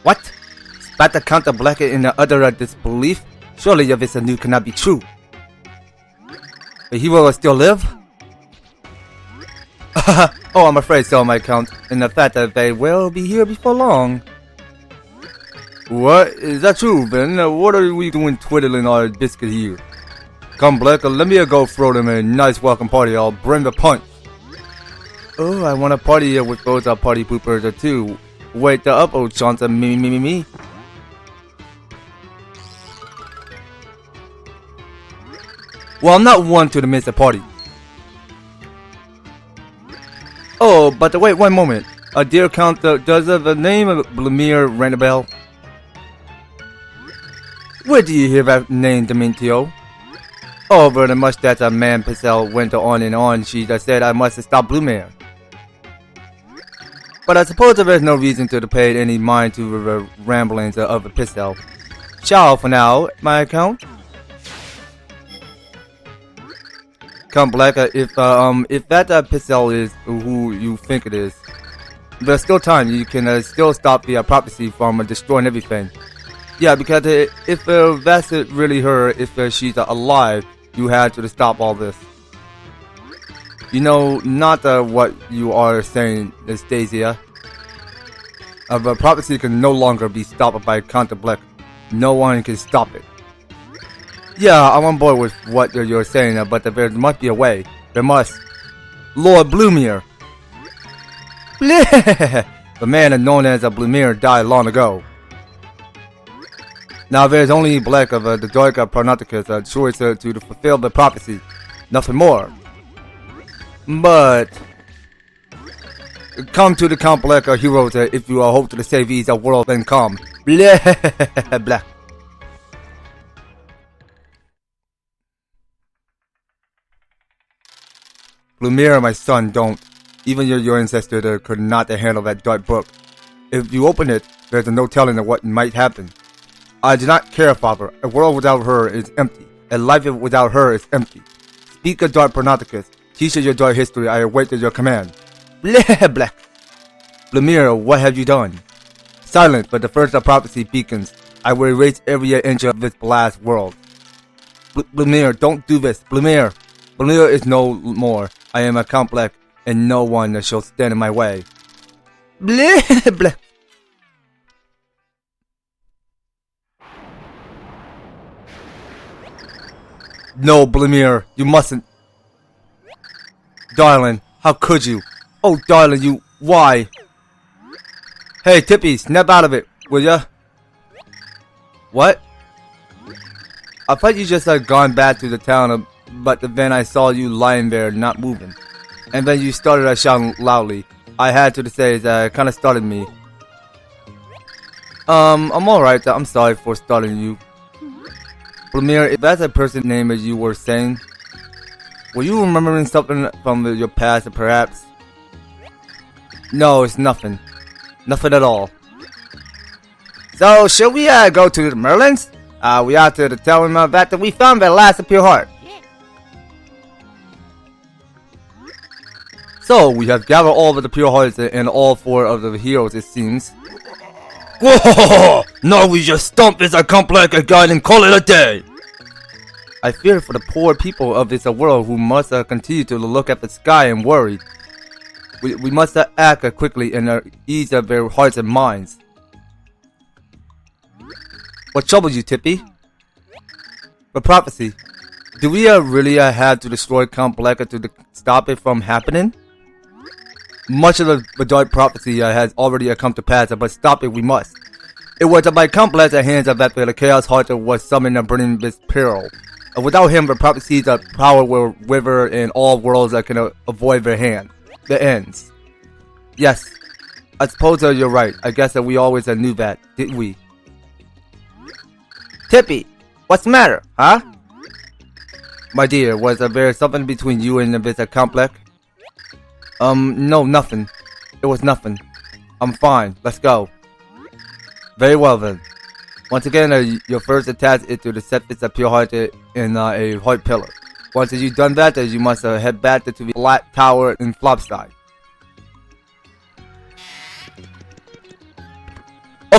What? Spat the Count Bleck in the utter disbelief? Surely this news cannot be true. The hero will still live? Oh, I'm afraid so, my Count, in the fact that they will be here before long. What? Is that true, then? What are we doing twiddling our biscuit here? Come, Bleck, let me go throw them a nice welcome party. I'll bring the punch. Oh, I want to party here with those party poopers too. Wait up, old Johnson, me. Well, I'm not one to miss a party. Oh, but wait one moment. Dear Count, does the name of Blumier ring a bell? Where do you hear that name, Dementio? Oh, very much that man Pixel went on and on. She just said I must stop Blumier. But I suppose there's no reason to pay any mind to the ramblings of the Pixel. Ciao for now, my Count. Count Bleck, if that Pixel is who you think it is, there's still time. You can still stop the prophecy from destroying everything. Yeah, because if that's really her, if she's alive, you had to stop all this. You know, not what you are saying, Stasia. The prophecy can no longer be stopped by Count Bleck. No one can stop it. Yeah, I'm on board with what you're saying, but there must be a way. There must. Lord Blumier. The man known as Blumier died long ago. Now there's only Bleck of the Dark Prognosticus choice to fulfill the prophecy. Nothing more. But come to the Count Bleck heroes if you hope to save these world, then come. Blah. Blumier, my son, don't. Even your ancestor could not handle that dark book. If you open it, there's no telling of what might happen. I do not care, Father. A world without her is empty. A life without her is empty. Speak of dark Prognosticus. Teach your dark history. I await your command. Bleck. Blumier, what have you done? Silence, but the first prophecy beacons. I will erase every inch of this blast world. Blumier, don't do this. Blumier is no more. I am a Count Bleck, and no one shall stand in my way. Bleck. No, Blumier, you mustn't. Darling, how could you? Oh, darling, you, why? Hey, Tippy, snap out of it, will ya? What? I thought you just had gone back to the town, but then I saw you lying there, not moving. And then you started shouting loudly. I had to say that it kind of startled me. I'm alright, I'm sorry for startling you. Blumier, if that's a person name as you were saying, were you remembering something from your past, perhaps? No, it's nothing. Nothing at all. So, should we go to the Merlins? We ought to tell him that we found the last of pure heart. So, we have gathered all of the pure hearts and all 4 of the heroes, it seems. Whoa! No, we just stomp this Count Bleck guy and call it a day! I fear for the poor people of this world who must continue to look at the sky and worry. We must act quickly and ease their hearts and minds. What troubles you, Tippy? The prophecy. Do we really have to destroy Count Bleck to stop it from happening? Much of the dark prophecy has already come to pass, but stop it we must. It was by Count Bleck's hands that the Chaos Heart was summoned and burning this peril. Without him, the prophecy's power will wither and all worlds can avoid their hand. The ends. Yes, I suppose you're right. I guess that we always knew that, didn't we? Tippy, what's the matter, huh? My dear, was there something between you and this Count Bleck? No, nothing. It was nothing. I'm fine. Let's go. Very well then. Once again, your first attack is to set this pure heart in a heart pillar. Once you've done that, you must head back to the Black Tower in Flopside.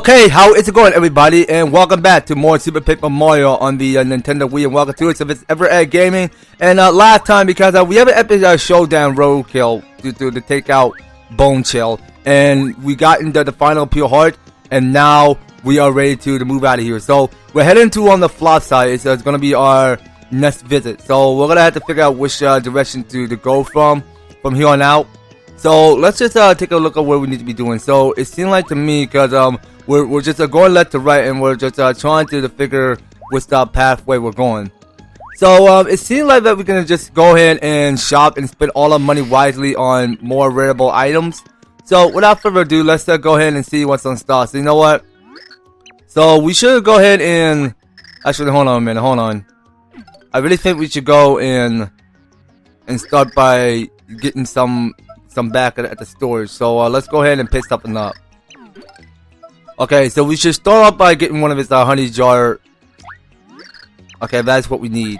Okay, how is it going, everybody? And welcome back to more Super Paper Mario on the Nintendo Wii. And welcome to it if it's ever at gaming. And last time, because we have an epic showdown roadkill to take out Bone Chill, and we got into the final pure heart, and now we are ready to move out of here. So we're heading to on the Flopside. It's going to be our next visit. So we're gonna have to figure out which direction to go from here on out. So let's just take a look at what we need to be doing. So it seemed like to me, because we're just going left to right, and we're just trying to figure which pathway we're going. So it seemed like that we're gonna just go ahead and shop and spend all our money wisely on more rareable items. So without further ado, let's go ahead and see what's on stock. So you know what? So we should go ahead and actually hold on a minute. Hold on. I really think we should go and start by getting some back at the storage. So let's go ahead and pick something up. Okay, so we should start off by getting one of his honey jar. Okay, that's what we need.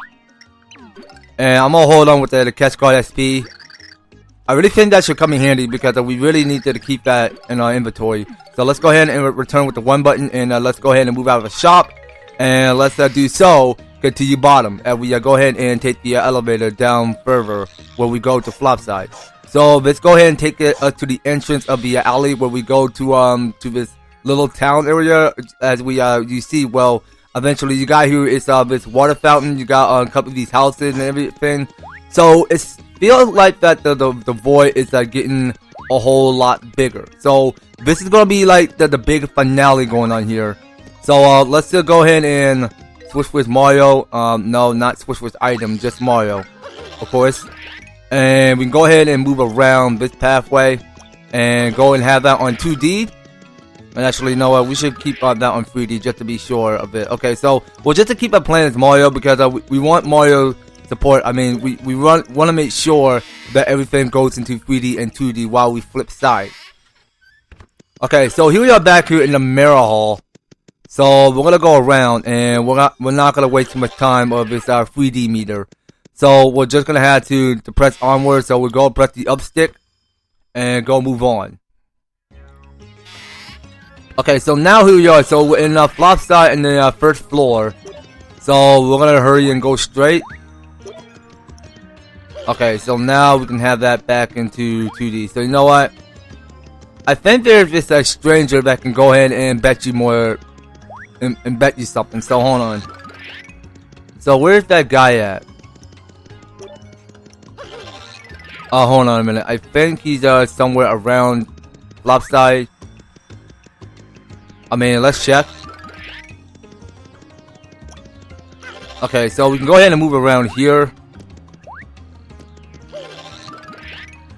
And I'm gonna hold on with the catch card SP. I really think that should come in handy because we really need to keep that in our inventory. So let's go ahead and return with the one button, and let's go ahead and move out of the shop. And let's do so. Continue bottom, and we go ahead and take the elevator down further where we go to Flopside. So let's go ahead and take it to the entrance of the alley where we go to this little town area. As we you see, well, eventually you got here is this water fountain. You got a couple of these houses and everything. So it feels like that the void is getting a whole lot bigger. So this is gonna be like the big finale going on here. So let's just go ahead and switch with Mario. No, not switch with item, just Mario, of course. And we can go ahead and move around this pathway and go and have that on 2D. And actually, you know what? We should keep that on 3D just to be sure of it. Okay, so well, just to keep our playing as Mario, because we want Mario support. I mean, we want to make sure that everything goes into 3D and 2D while we flip side. Okay, so here we are back here in the mirror hall. So we're gonna go around, and we're not gonna waste too much time of this 3D meter. So we're just gonna have to press onward. So we'll go press the up stick and go move on. Okay, so now here we are. So we're in Flopside in the first floor. So we're gonna hurry and go straight. Okay, so now we can have that back into 2D. So you know what? I think there's this stranger that can go ahead and bet you more. And bet you something. So hold on. So where's that guy at? Oh, hold on a minute. I think he's somewhere around Flopside. I mean, let's check. Okay, so we can go ahead and move around here.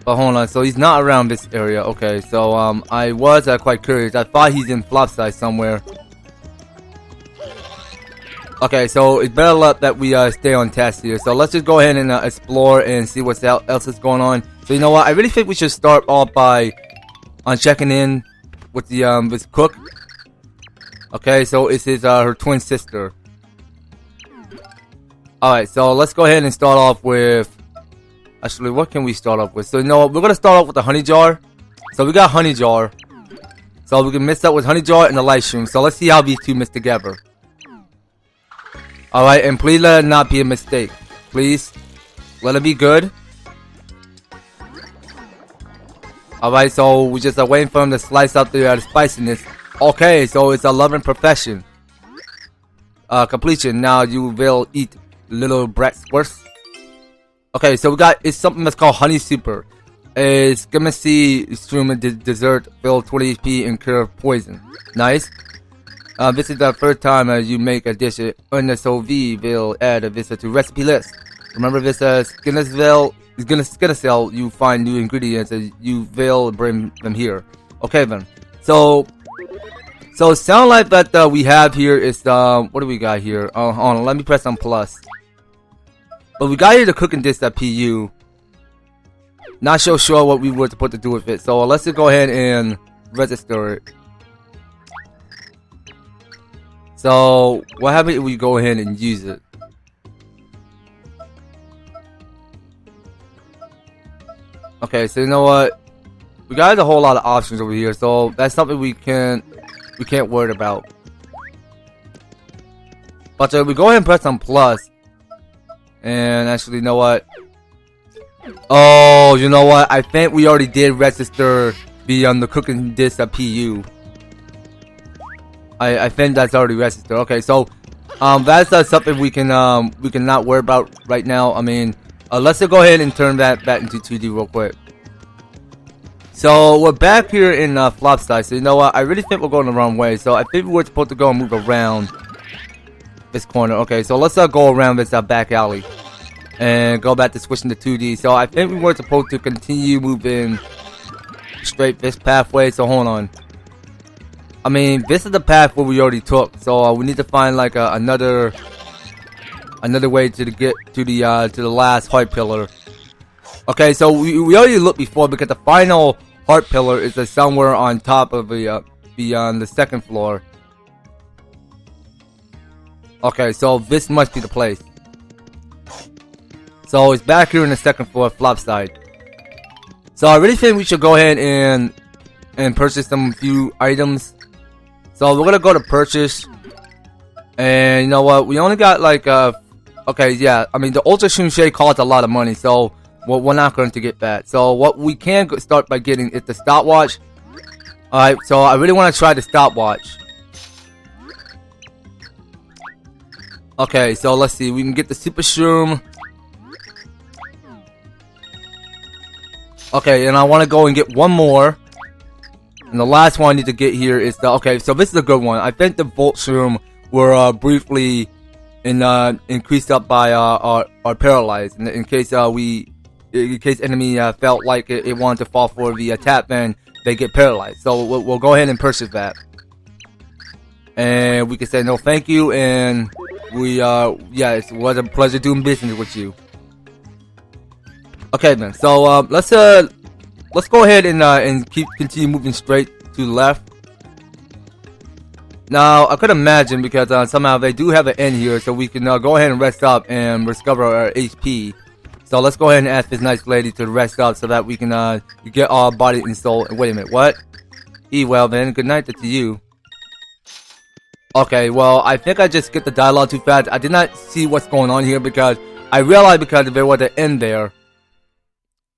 But hold on, so he's not around this area. Okay, so I was quite curious. I thought he's in Flopside somewhere. Okay, so it's better luck that we stay on task here. So let's just go ahead and explore and see what else is going on. So you know what? I really think we should start off by checking in with the this cook. Okay, so it's her twin sister. Alright, so let's go ahead and start off with... Actually, what can we start off with? So you know what? We're going to start off with the honey jar. So we got honey jar. So we can mix up with honey jar and the light shroom. So let's see how these two mix together. Alright, and please let it not be a mistake. Please. Let it be good. Alright, so we just are waiting for him to slice up the spiciness. Okay, so it's 11 perfection. Completion. Now you will eat little bratwurst. Okay, so we got, it's something that's called honey super. It's gonna see stream dessert, fill 20 HP and cure poison. Nice. This is the first time you make a dish. NSOV will add a visit to recipe list. Remember this Skinnercell, you find new ingredients and you will bring them here. Okay then. So it sounds like that we have here is what do we got here? Hold on, let me press on plus. But we got here the cooking dish PU. Not so sure what we were supposed to do with it. So let's just go ahead and register it. So what happens if we go ahead and use it? Okay, so you know what? We got a whole lot of options over here, so that's something we can we can't worry about. But we go ahead and press on plus. And actually, you know what? Oh, you know what? I think we already did register the cooking disk PU. I think that's already registered. Okay, so that's something we can not worry about right now. I mean, let's go ahead and turn that back into 2D real quick. So we're back here in Flopside. So you know what? I really think we're going the wrong way. So I think we're supposed to go and move around this corner. Okay, so let's go around this back alley and go back to switching to 2D. So I think we were supposed to continue moving straight this pathway. So hold on. I mean, this is the path where we already took. So we need to find like another way to get to the last heart pillar. Okay, so we already looked before because the final heart pillar is somewhere on top of the second floor. Okay, so this must be the place. So it's back here in the second floor, Flopside. So I really think we should go ahead and purchase some few items. So we're gonna go to purchase, and you know what? We only got like okay, yeah. I mean, the Ultra Shroom Shade costs a lot of money, so we're not going to get that. So what we can start by getting is the stopwatch. All right, so I really want to try the stopwatch. Okay, so let's see. We can get the Super Shroom. Okay, and I want to go and get one more. And the last one I need to get here is the... Okay, so this is a good one. I think the Volt Shroom were briefly increased up by our paralyzed. In case enemy felt like it wanted to fall for the attack, then they get paralyzed. So we'll go ahead and purchase that. And we can say no thank you, and yeah, it was a pleasure doing business with you. Okay then, so let's go ahead and continue moving straight to the left. Now I could imagine because somehow they do have an end here, so we can go ahead and rest up and recover our HP. So let's go ahead and ask this nice lady to rest up so that we can get our body and soul. Wait a minute, what? Well then, good night to you. Okay, well, I think I just skipped the dialogue too fast. I did not see what's going on here because I realized because there was an end there.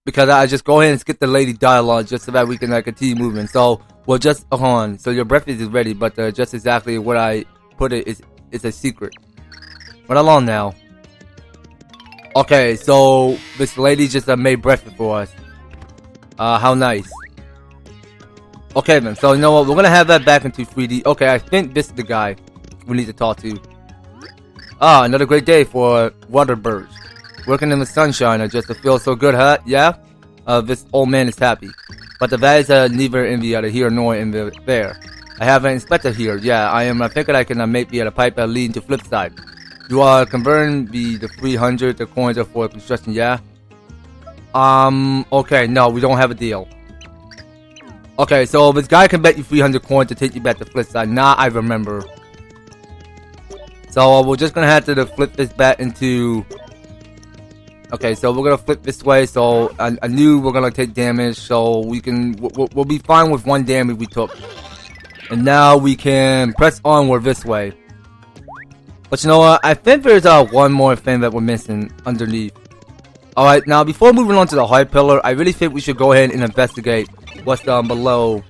Because I just go ahead and skip the lady dialogue just so that we can continue moving. So we'll just hold on. So your breakfast is ready, but just exactly what I put it is a secret. Run along now. Okay, so this lady just made breakfast for us. How nice. Okay then, so you know what? We're gonna have that back into 3D. Okay, I think this is the guy we need to talk to. Ah, another great day for water birds. Working in the sunshine just to feel so good, huh? Yeah? This old man is happy. But the values are neither in the here nor in the there. I have an inspector here. Yeah, I am thinking I can make the pipe leading to Flipside. You are converting the 300 the coins for construction, yeah? Okay, no, we don't have a deal. Okay, so this guy can bet you 300 coins to take you back to Flipside. Nah, I remember. So we're just gonna have to flip this back into... Okay, so we're gonna flip this way. So I knew we're gonna take damage, so we'll be fine with one damage we took. And now we can press onward this way. But you know what? I think there's one more thing that we're missing underneath. Alright, now before moving on to the high pillar, I really think we should go ahead and investigate what's down below.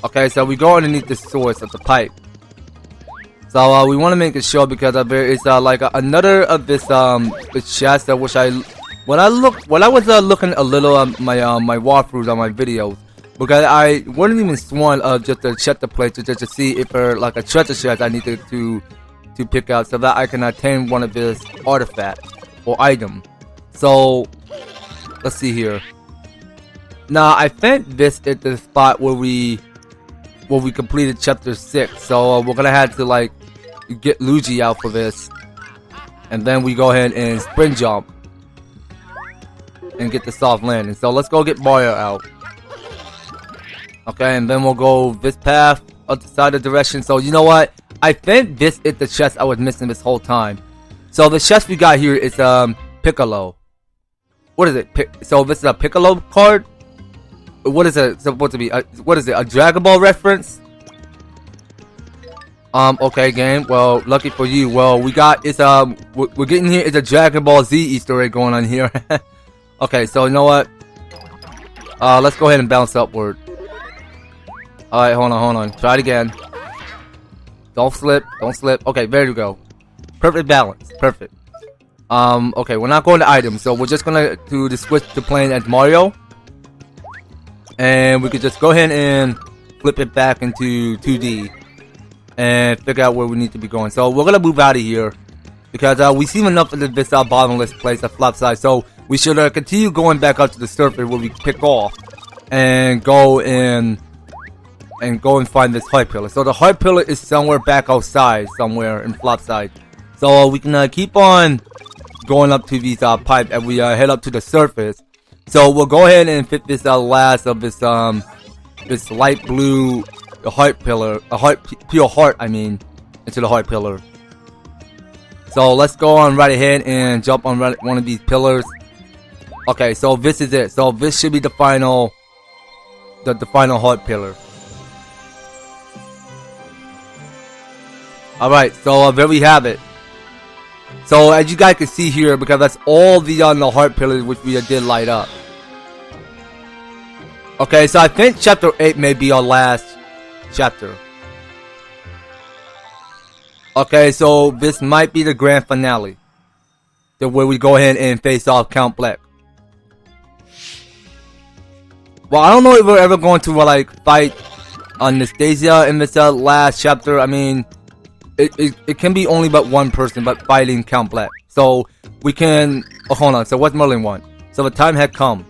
Okay, so we go underneath the source of the pipe. So we want to make it sure because there is like another of this chest which when I was looking a little at my walkthroughs on my videos, because I wasn't even sworn just to check the place just to see if there like a treasure chest I needed to pick out so that I can attain one of this artifact or item. So let's see here. Now I think this is the spot where we completed chapter 6. So we're gonna have to like get Luigi out for this, and then we go ahead and sprint jump and get the soft landing. So let's go get Mario out. Okay, and then we'll go this path up the side of the direction. So you know what? I think this is the chest I was missing this whole time. So the chest we got here is Piccolo. What is it? So this is a Piccolo card. What is it supposed to be? What is it? A Dragon Ball reference? Okay, game. Well, lucky for you. Well, we got it's we're getting here. It's a Dragon Ball Z Easter egg going on here. Okay, so you know what? Let's go ahead and bounce upward. All right, hold on. Try it again. Don't slip. Okay, there you go. Perfect balance. Perfect. Okay, we're not going to items, so we're just gonna do the switch to playing as Mario. And we could just go ahead and flip it back into 2D and figure out where we need to be going. So we're gonna move out of here because we've seen enough of this bottomless place at Flopside. So we should continue going back up to the surface where we pick off and go and find this heart pillar. So the heart pillar is somewhere back outside, somewhere in Flopside. So we can keep on going up to these pipes and we head up to the surface. So we'll go ahead and fit this last of this this light blue heart pillar, pure heart I mean, into the heart pillar. So let's go on right ahead and jump on one of these pillars. Okay, so this is it. So this should be the final final heart pillar. Alright, so there we have it. So as you guys can see here, because that's all the heart pillars which we did light up. Okay, so I think chapter 8 may be our last chapter. Okay, so this might be the grand finale, where we go ahead and face off Count Bleck. Well, I don't know if we're ever going to like fight Anastasia in this last chapter. I mean, it can be only but one person but fighting Count Bleck. So we can hold on, so what's Merlin want? So the time had come.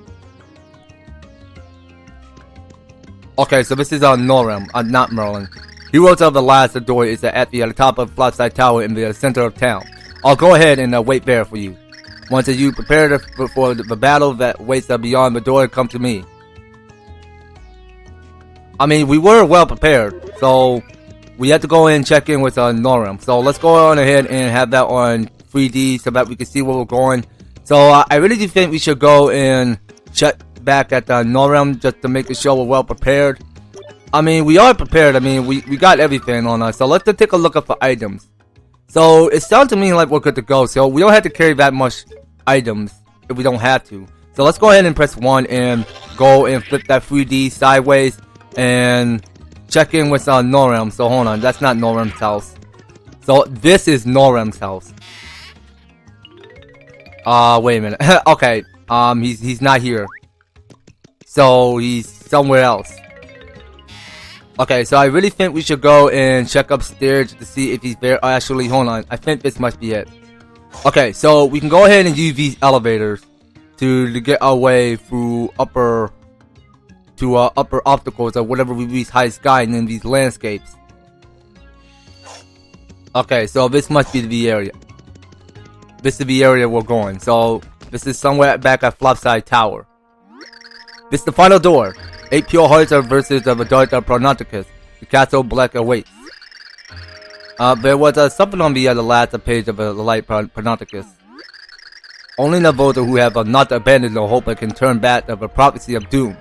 Okay, so this is Norem, not Merlin. Heroes of the last door is at the top of Flopside Tower in the center of town. I'll go ahead and wait there for you. Once you prepare for the battle that waits beyond the door, come to me. I mean, we were well prepared, so we had to go in and check in with Norem. So let's go on ahead and have that on 3D so that we can see where we're going. So I really do think we should go and check back at Norem just to make sure we're well prepared. I mean, we are prepared. I mean, we got everything on us. So let's just take a look up for items. So it sounds to me like we're good to go. So we don't have to carry that much items if we don't have to. So let's go ahead and press 1 and go and flip that 3D sideways and check in with Norem. So hold on, that's not Norem's house. So this is Norem's house. Wait a minute. Okay, he's not here. So he's somewhere else. Okay, so I really think we should go and check upstairs to see if he's there. Actually, hold on, I think this must be it. Okay, so we can go ahead and use these elevators to get our way through upper obstacles or whatever we reach high sky and in these landscapes. Okay, so this must be the area. This is the area we're going. So this is somewhere back at Flopside Tower. This is the final door. 8 pure hearts versus the dark Prognosticus. The Castle Bleck awaits. There was something on the last page of the light Prognosticus. Only the voter who have not abandoned the hope can turn back of a prophecy of doom.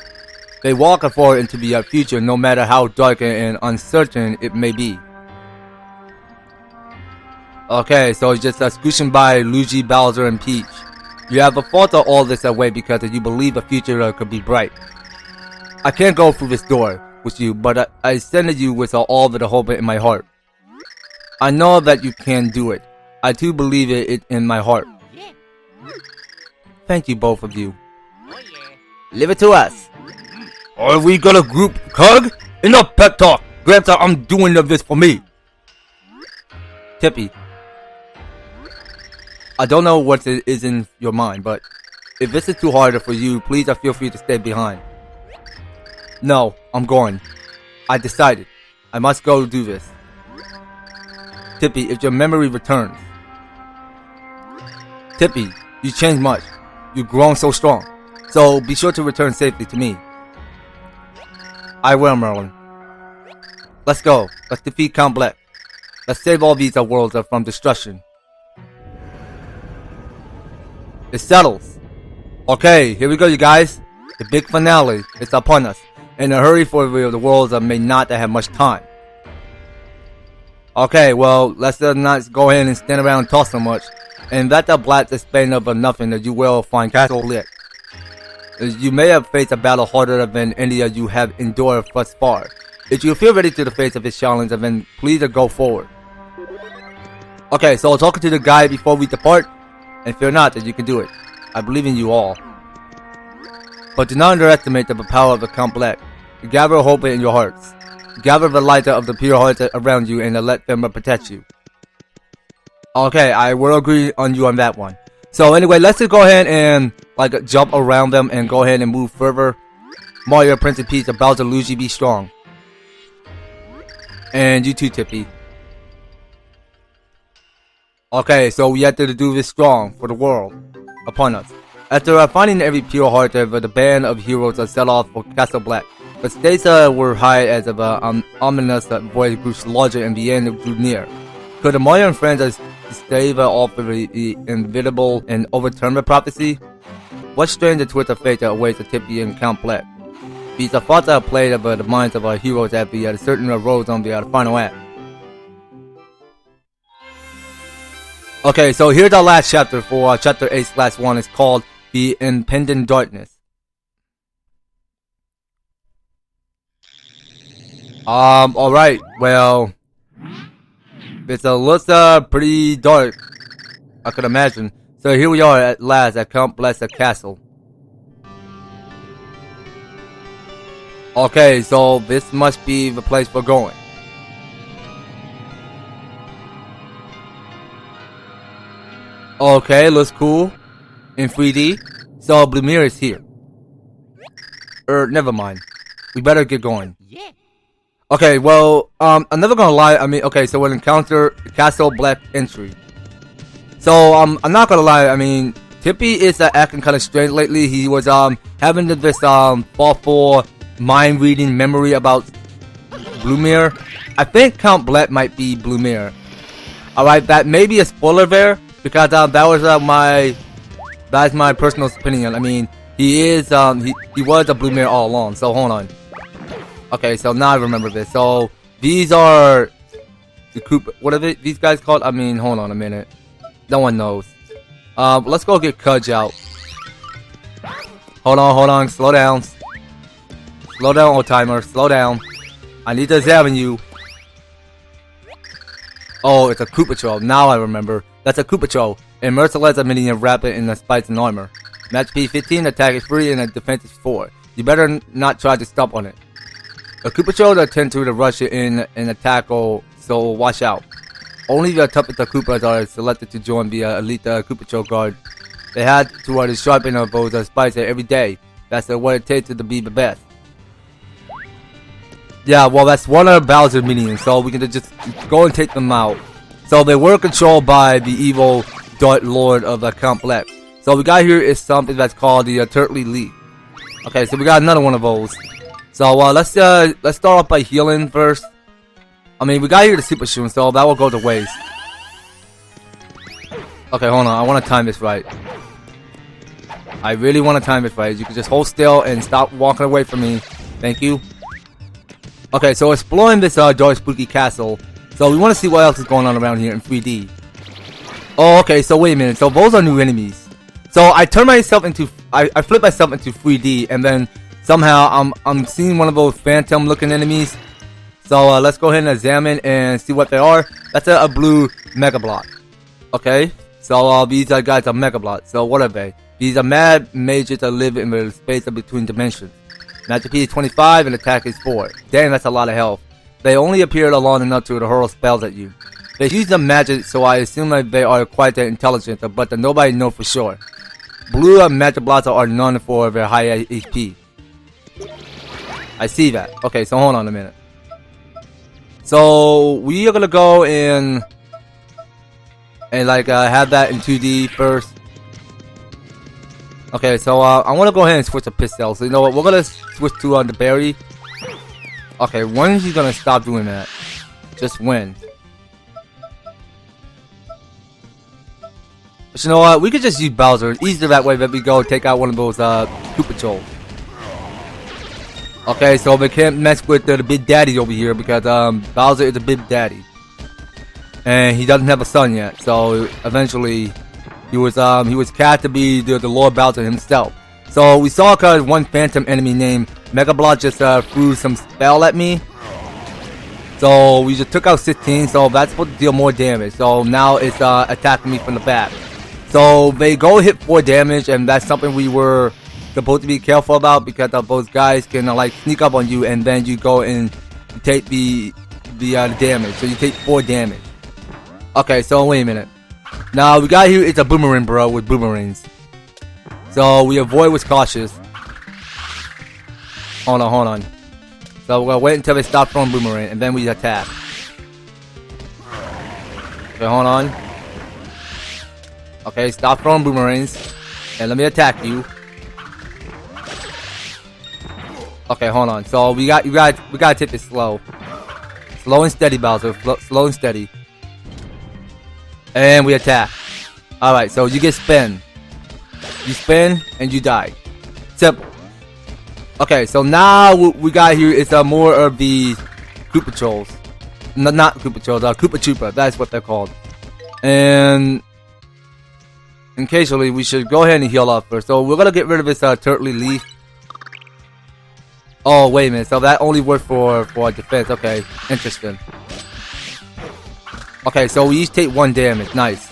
They walk forward into the future no matter how dark and uncertain it may be. Okay, so it's just squishing by Luigi, Bowser, and Peach. You have a fault of all this away because you believe the future could be bright. I can't go through this door with you, but I send you with all of the hope in my heart. I know that you can do it. I too believe it in my heart. Thank you, both of you. Leave it to us. Are we gonna group hug? Enough pep talk. Grandpa, I'm doing this for me. Tippy. I don't know what is in your mind, but if this is too hard for you, please feel free to stay behind. No, I'm going. I decided. I must go do this. Tippy, if your memory returns. Tippy, you changed much. You've grown so strong. So be sure to return safely to me. I will, Merlin. Let's go. Let's defeat Count Bleck. Let's save all these worlds from destruction. It settles. Okay, here we go, you guys. The big finale is upon us. In a hurry for the worlds may not have much time. Okay, well, let's not go ahead and stand around and talk so much. And that the black explain of nothing that you will find Castle Bleck. You may have faced a battle harder than any you have endured thus far. If you feel ready to the face of this challenge, then please go forward. Okay, so talking to the guy before we depart, and fear not that you can do it. I believe in you all. But do not underestimate the power of the Count Bleck. Gather hope in your hearts. Gather the light of the pure hearts around you and let them protect you. Okay, I will agree on you on that one. So anyway, let's just go ahead and like jump around them and go ahead and move further. Mario, Prince of Peach, Bowser, Luigi, be strong. And you too, Tippy. Okay, so we have to do this strong for the world upon us. After finding every pure heart, the band of heroes set off for Castle Bleck. The stakes were high as the ominous voice grew larger and the end drew near. Could the Mario and friends stave off the inevitable and overturn the prophecy? What strange twist of fate awaits Tippy and Count Bleck? These thoughts are played of the minds of our heroes at the certain roads on the final act. Okay, so here's our last chapter for chapter 8/1. It's called The Impending Darkness. Alright, well, it looks pretty dark, I could imagine. So here we are at last at Count Bleck's castle. Okay, so this must be the place we're going. Okay, looks cool. In 3D. So Blumir is here. Never mind. We better get going. Yeah. Okay, well, I'm never gonna lie. I mean, okay, so we'll encounter Castle Bleck Entry. So, I'm not gonna lie. I mean, Tippy is acting kind of strange lately. He was having this thoughtful mind reading memory about Blumir. I think Count Bleck might be Blumir. All right, that may be a spoiler there because that was that's my personal opinion. I mean, he is he was a Blumir all along. So hold on. Okay, so now I remember this. So these are the Koopa. What are these guys called? I mean, hold on a minute. No one knows. Let's go get Cudge out. Hold on. Slow down. Slow down, old timer. Slow down. I need to examine you. Oh, it's a Koopa Troll. Now I remember. That's a Koopa Troll. And merciless minion rapid in the spikes and armor. Match P15, attack is 3, and the defense is 4. You better not try to stomp on it. A Koopa Troll tend to rush it in and attack, so watch out. Only the toughest Koopas are selected to join the elite Koopa Troll guard. They had to sharpen those spikes every day. That's what it takes to be the best. Yeah, well, that's one of Bowser's minions, so we can just go and take them out. So they were controlled by the evil Dark Lord of Count Bleck. So we got here is something that's called the Turtley Leaf. Okay, so we got another one of those. So let's start off by healing first. I mean, we got here the Super Shoon, so that will go to waste. Okay, hold on. I want to time this right. I really want to time this right. You can just hold still and stop walking away from me. Thank you. Okay, so exploring this dark spooky castle. So we want to see what else is going on around here in 3D. Oh, okay. So wait a minute. So those are new enemies. So I turn myself into I flip myself into 3D, and then somehow I'm seeing one of those phantom looking enemies. So let's go ahead and examine and see what they are. That's a blue Mega Block. Okay. So these guys are Mega Block. So what are they? These are mad mages that live in the space between dimensions. Magic P is 25 and attack is 4. Damn, that's a lot of health. They only appear long enough to hurl spells at you. They use the magic, so I assume that they are quite intelligent, but nobody knows for sure. Blue magic blocks are known for their high HP. I see that. Okay, so hold on a minute. So we are gonna go and like have that in 2D first. Okay, so I want to go ahead and switch to Pistol. So you know what? We're gonna switch to the berry. Okay, when is he gonna stop doing that? Just when? But you know what? We could just use Bowser. Easier that way that we go take out one of those Koopa Trolls. Okay, so we can't mess with the big daddy over here because Bowser is a big daddy, and he doesn't have a son yet. So eventually, he was cast to be the Lord Bowser himself. So we saw cause one phantom enemy named Mega Block just threw some spell at me. So we just took out 16. So that's supposed to deal more damage. So now it's attacking me from the back. So they go hit 4 damage, and that's something we were supposed to be careful about because those guys can like sneak up on you, and then you go and take the damage. So you take 4 damage. Okay, so wait a minute. Now we got here. It's a boomerang, bro, with boomerangs. So we avoid with cautious. Hold on. So we're gonna wait until they stop throwing boomerang, and then we attack. Okay, hold on. Okay, stop throwing boomerangs, and let me attack you. Okay, hold on. So we gotta take this slow and steady, Bowser. Slow and steady. And we attack. All right, so you get spin. You spin and you die. Simple. Okay, so now what we got here is more of the Koopa Trolls. No, not Koopa Trolls. Koopa Troopa. That's what they're called. And occasionally we should go ahead and heal up first. So we're gonna get rid of this turtly leaf. Oh, wait a minute. So that only worked for defense. Okay, interesting. Okay, so we each take 1 damage. Nice.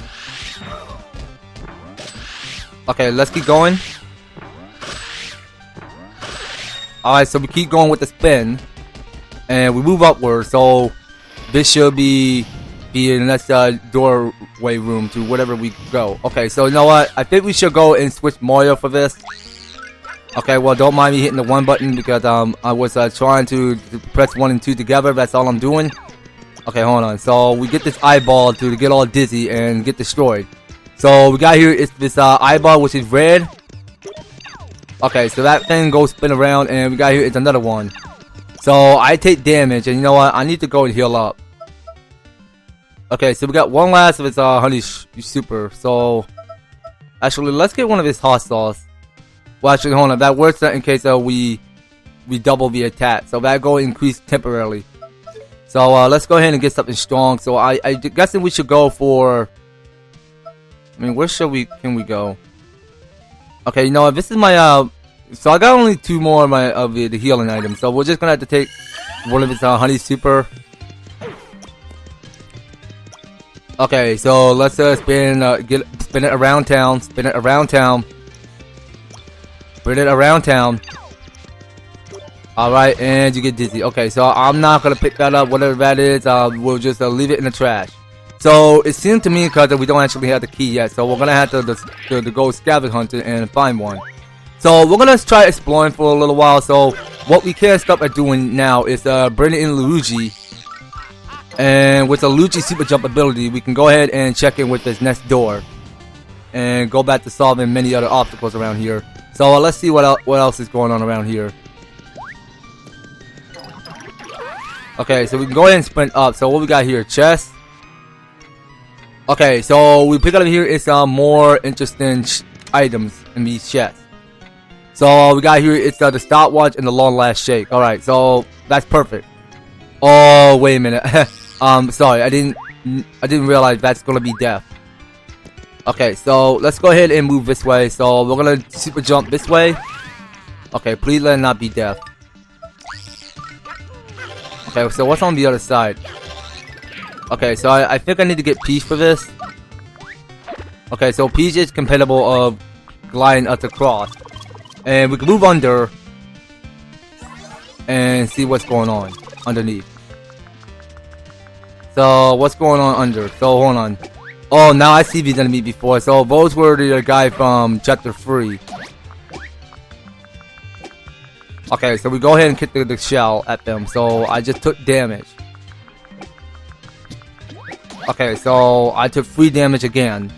Okay, let's keep going. Alright, so we keep going with the spin. And we move upward. So this should be in the next doorway room to whatever we go. Okay, so you know what? I think we should go and switch Mario for this. Okay, well, don't mind me hitting the 1 button because I was trying to press 1 and 2 together. That's all I'm doing. Okay, hold on. So we get this eyeball to get all dizzy and get destroyed. So we got here is this eyeball, which is red. Okay, so that thing goes spin around, and we got here it's another one. So I take damage, and you know what? I need to go and heal up. Okay, so we got one last of its honey super. So actually, let's get one of his hot sauce. Well, actually, hold on. That works in case we double the attack. So that go increase temporarily. So let's go ahead and get something strong. So I guessing we should go for. I mean, where can we go? Okay, you know what? This is my so I got only 2 more of the healing items. So we're just gonna have to take one of its honey super. Okay, so let's spin it around town. Spin it around town. Spin it around town. Alright, and you get dizzy. Okay, so I'm not gonna pick that up, whatever that is. We'll just leave it in the trash. So it seems to me because we don't actually have the key yet, so we're gonna have to go scavenge hunting and find one. So we're gonna try exploring for a little while. So what we can't stop at doing now is bringing in Luigi, and with the Luigi super jump ability, we can go ahead and check in with this next door, and go back to solving many other obstacles around here. So let's see what else is going on around here. Okay, so we can go ahead and sprint up. So what we got here? Chest. Okay, so we pick up here is more interesting items in these chests. So we got here it's the stopwatch and the long last shake. All right, so that's perfect. Oh, wait a minute. Sorry, I didn't realize that's gonna be death. Okay, so let's go ahead and move this way. So we're gonna super jump this way. Okay, please let it not be death. Okay, so what's on the other side? Okay, so I think I need to get Peach for this. Okay, so Peach is compatible of gliding us across. And we can move under and see what's going on underneath. So what's going on under? So hold on. Oh, now I see these enemies before. So those were the guy from chapter 3. Okay, so we go ahead and kick the shell at them. So I just took damage. Okay, so I took 3 damage again.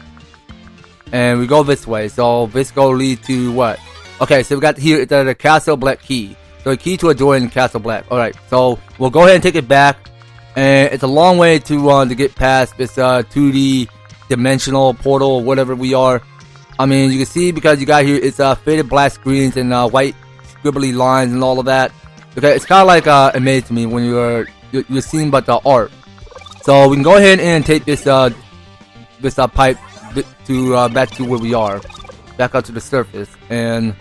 And we go this way. So this go lead to what? Okay, so we got here the Castle Bleck key. So a key to a door in Castle Bleck. Alright, so we'll go ahead and take it back. And it's a long way to get past this 2D dimensional portal or whatever we are. I mean, you can see because you got here it's faded black screens and white scribbly lines and all of that. Okay, it's kind of like amazing to me when you're seeing about the art. So we can go ahead and take this pipe to back to where we are, back up to the surface, and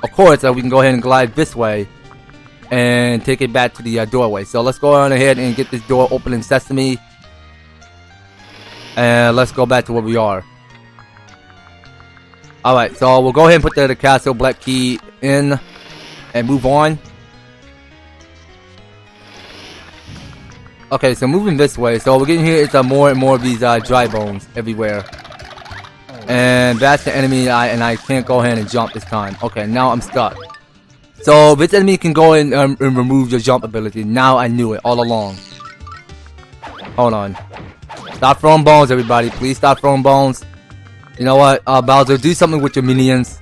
of course we can go ahead and glide this way and take it back to the doorway. So let's go on ahead and get this door open in Sesame, and let's go back to where we are. Alright, so we'll go ahead and put the Castle Bleck key in and move on. Okay, so moving this way, so we're getting here, it's more and more of these dry bones everywhere. And that's the enemy, and I can't go ahead and jump this time. Okay, now I'm stuck. So this enemy can go in and remove your jump ability. Now I knew it all along. Hold on. Stop throwing bones, everybody. Please stop throwing bones. You know what, Bowser, do something with your minions.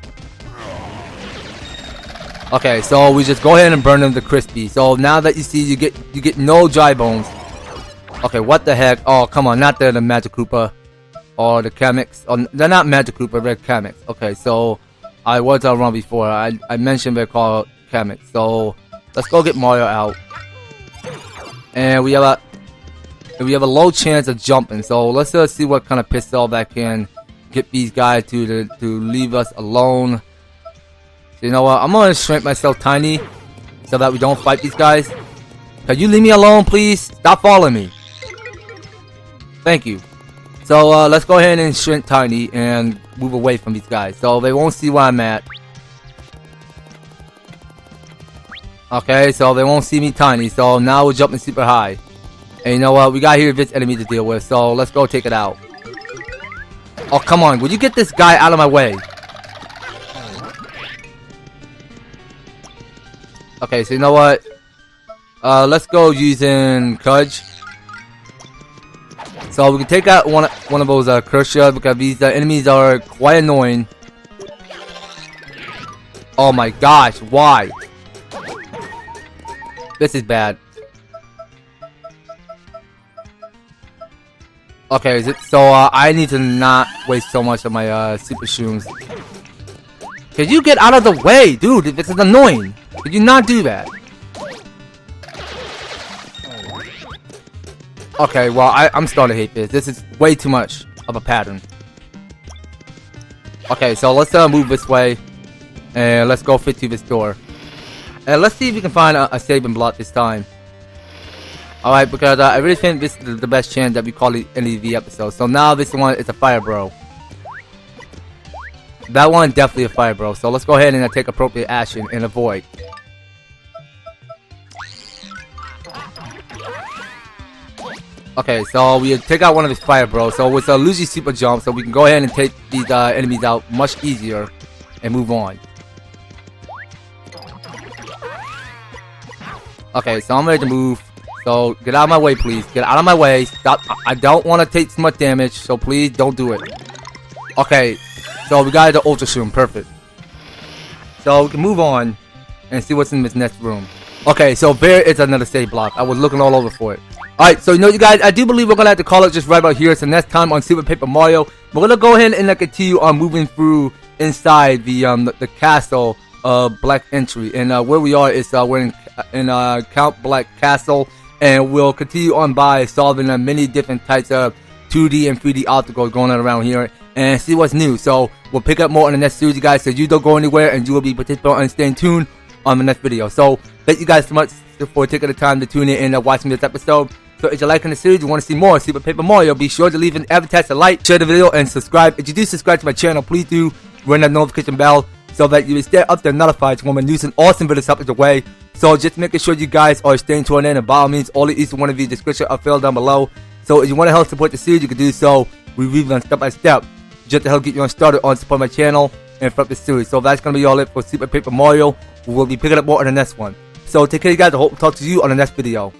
Okay, so we just go ahead and burn them to crispy. So now that you see, you get no dry bones. Okay, what the heck? Oh, come on, not the Magic Koopa or the Kameks. Oh, they're not Magic Koopa, they're Kameks. Okay, so I was wrong before. I mentioned they're called Kameks. So let's go get Mario out. And we have a low chance of jumping. So let's see what kind of pistol that can get these guys to leave us alone. So you know what? I'm gonna shrink myself tiny so that we don't fight these guys. Can you leave me alone, please? Stop following me. Thank you. So let's go ahead and shrink tiny and move away from these guys so they won't see where I'm at. Okay, so they won't see me tiny. So now we're jumping super high. And you know what? We got here this enemy to deal with. So let's go take it out. Oh, come on. Will you get this guy out of my way? Okay, so you know what? Let's go using Kudge. So we can take out one of those Kershaw because these enemies are quite annoying. Oh my gosh, why? This is bad. Okay, so I need to not waste so much of my super shrooms. Could you get out of the way, dude? This is annoying. Could you not do that? Okay, well, I'm starting to hate this. This is way too much of a pattern. Okay, so let's move this way. And let's go fit to this door. And let's see if we can find a saving block this time. Alright, because I really think this is the best chance that we call it any of the episodes. So now this one is a fire bro. That one definitely a fire bro. So let's go ahead and take appropriate action and avoid. Okay, so we take out one of his fire bros. So with a Luigi super jump, so we can go ahead and take these enemies out much easier and move on. Okay, so I'm ready to move. So get out of my way, please. Get out of my way. Stop. I don't want to take so much damage, so please don't do it. Okay, so we got the Ultra Shroom. Perfect. So we can move on and see what's in this next room. Okay, so there is another save block. I was looking all over for it. Alright, so you know, you guys, I do believe we're going to have to call it just right about here. So next time on Super Paper Mario, we're going to go ahead and continue on moving through inside the Castle Bleck Entry. And where we are is we're in Count Bleck Castle. And we'll continue on by solving many different types of 2D and 3D obstacles going on around here. And see what's new. So we'll pick up more on the next series, you guys. So you don't go anywhere and you will be participating and staying tuned on the next video. So thank you guys so much for taking the time to tune in and watching this episode. So if you're liking the series, you want to see more Super Paper Mario, be sure to leave an EVER-TASTIC like, share the video, and subscribe. If you do subscribe to my channel, please do ring that notification bell so that you will stay up there notified when I'm using awesome videos up the way. So just making sure you guys are staying tuned in, and by all means, all of each one of you description are filled down below. So if you want to help support the series, you can do so. We read them step by step just to help get you on started on support my channel and for the series. So that's going to be all it for Super Paper Mario. We will be picking up more on the next one. So take care, you guys. I hope to talk to you on the next video.